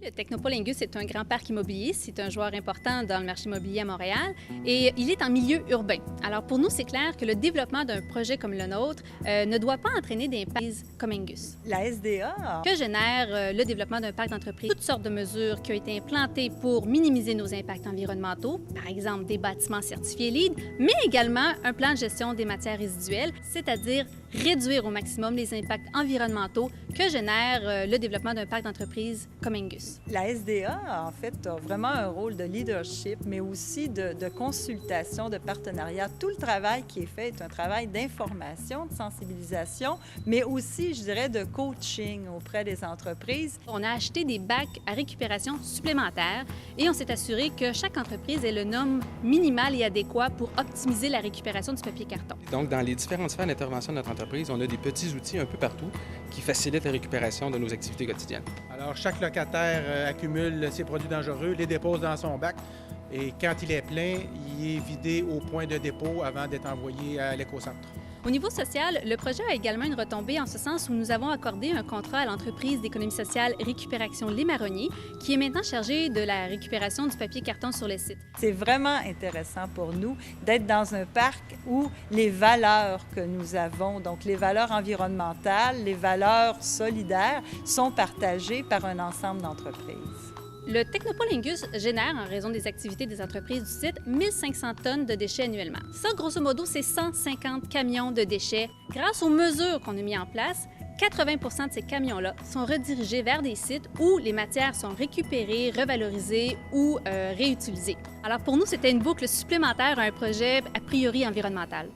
Le Technopole Ingus est un grand parc immobilier. C'est un joueur important dans le marché immobilier à Montréal et il est en milieu urbain. Alors pour nous, c'est clair que le développement d'un projet comme le nôtre ne doit pas entraîner d'impact comme Ingus. La SDA Que génère le développement d'un parc d'entreprise? Toutes sortes de mesures qui ont été implantées pour minimiser nos impacts environnementaux, par exemple des bâtiments certifiés LEED, mais également un plan de gestion des matières résiduelles, c'est-à-dire réduire au maximum les impacts environnementaux que génère le développement d'un parc d'entreprise comme Ingus. La SDA, en fait, a vraiment un rôle de leadership, mais aussi de consultation, de partenariat. Tout le travail qui est fait est un travail d'information, de sensibilisation, mais aussi, je dirais, de coaching auprès des entreprises. On a acheté des bacs à récupération supplémentaires et on s'est assuré que chaque entreprise ait le nombre minimal et adéquat pour optimiser la récupération du papier carton. Donc, dans les différentes sphères d'intervention de notre entreprise, on a des petits outils un peu partout qui facilitent la récupération de nos activités quotidiennes. Alors, chaque locataire accumule ses produits dangereux, les dépose dans son bac et quand il est plein, il est vidé au point de dépôt avant d'être envoyé à l'écocentre. Au niveau social, le projet a également une retombée en ce sens où nous avons accordé un contrat à l'entreprise d'économie sociale Récupération Les Marronniers, qui est maintenant chargée de la récupération du papier carton sur les sites. C'est vraiment intéressant pour nous d'être dans un parc où les valeurs que nous avons, donc les valeurs environnementales, les valeurs solidaires, sont partagées par un ensemble d'entreprises. Le Technopole Ingus génère, en raison des activités des entreprises du site, 1500 tonnes de déchets annuellement. Ça, grosso modo, c'est 150 camions de déchets. Grâce aux mesures qu'on a mises en place, 80 de ces camions-là sont redirigés vers des sites où les matières sont récupérées, revalorisées ou réutilisées. Alors pour nous, c'était une boucle supplémentaire à un projet a priori environnemental.